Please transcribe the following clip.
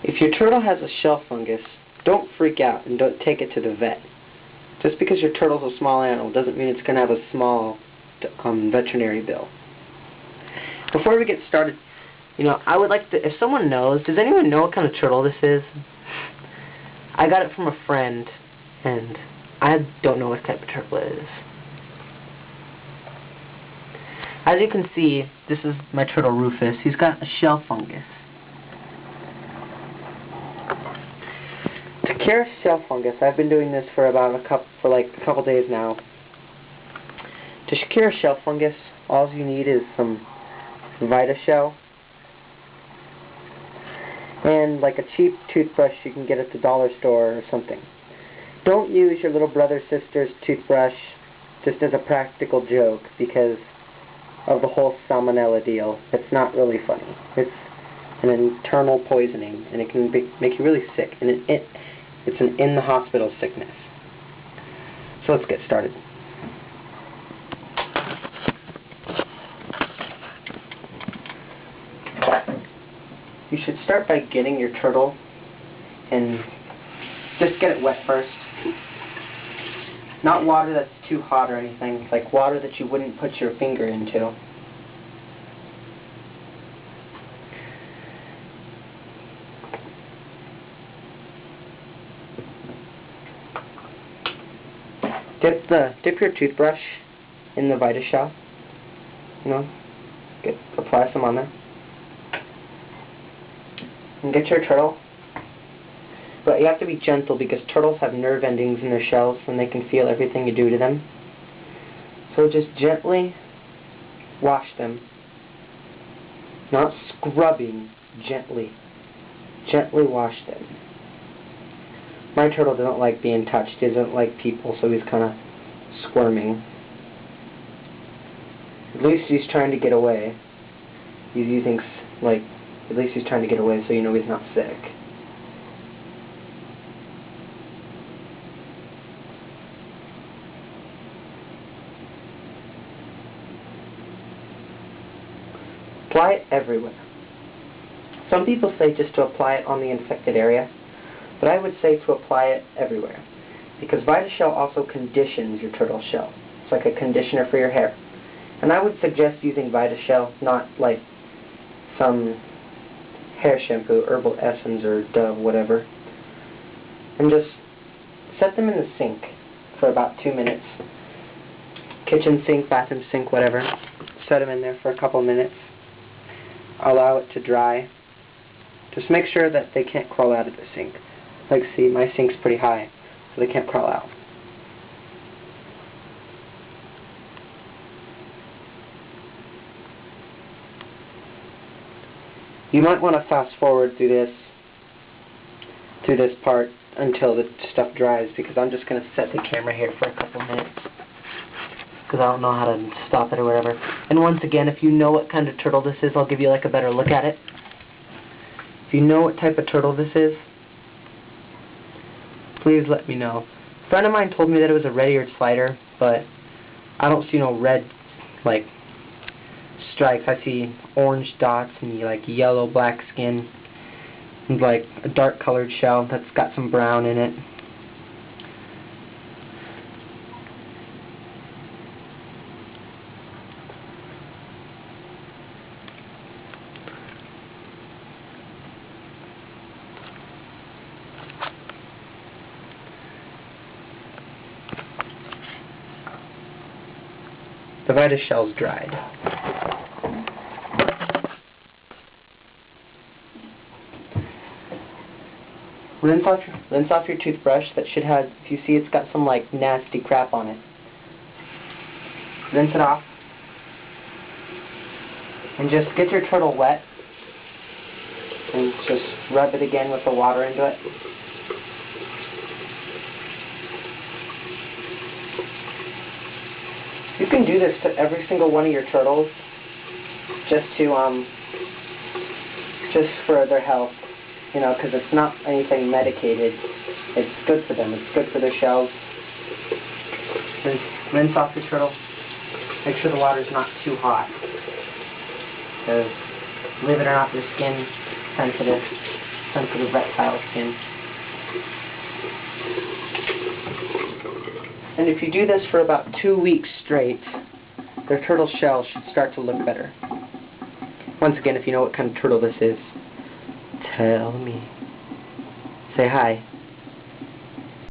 If your turtle has a shell fungus, don't freak out and don't take it to the vet. Just because your turtle's a small animal doesn't mean it's going to have a small veterinary bill. Before we get started, I would like to, if someone knows, does anyone know what kind of turtle this is? I got it from a friend, and I don't know what type of turtle it is. As you can see, this is my turtle Rufus. He's got a shell fungus. To cure shell fungus, I've been doing this for about a couple days now. To cure shell fungus, all you need is some VitaShell and like a cheap toothbrush you can get at the dollar store or something. Don't use your little brother sister's toothbrush just as a practical joke because of the whole salmonella deal. It's not really funny. It's an internal poisoning and it can make you really sick, and it's an in-the-hospital sickness. So let's get started. You should start by getting your turtle and just get it wet first. Not water that's too hot or anything, like water that you wouldn't put your finger into. Dip your toothbrush in the VitaShell. Apply some on there. And get your turtle. But you have to be gentle because turtles have nerve endings in their shells and they can feel everything you do to them. So just gently wash them. Not scrubbing, gently. Gently wash them. My turtle doesn't like being touched. He doesn't like people, so he's kind of squirming. At least he's trying to get away. At least he's trying to get away so you know he's not sick. Apply it everywhere. Some people say just to apply it on the infected area, but I would say to apply it everywhere, because VitaShell also conditions your turtle shell. It's like a conditioner for your hair. And I would suggest using VitaShell, not like some hair shampoo, Herbal Essence or Dove, whatever. And just set them in the sink for about 2 minutes. Kitchen sink, bathroom sink, whatever. Set them in there for a couple minutes. Allow it to dry. Just make sure that they can't crawl out of the sink. Like, see, my sink's pretty high, so they can't crawl out. You might want to fast forward through this part until the stuff dries, because I'm just going to set the camera here for a couple minutes because I don't know how to stop it or whatever. And once again, if you know what kind of turtle this is, I'll give you like a better look at it. If you know what type of turtle this is, please let me know. A friend of mine told me that it was a red-eared slider, but I don't see no red stripes. I see orange dots and yellow black skin and a dark colored shell that's got some brown in it. The VitaShell's dried. Rinse off your toothbrush. That should have, if you see it's got some nasty crap on it. Rinse it off. And just get your turtle wet. And just rub it again with the water into it. You can do this to every single one of your turtles just for their health. Because it's not anything medicated. It's good for them. It's good for their shells. Rinse off your turtle. Make sure the water's not too hot. Because, believe it or not, their skin's sensitive. sensitive reptile skin. And if you do this for about 2 weeks straight, their turtle shell should start to look better. Once again, if you know what kind of turtle this is, tell me. Say hi.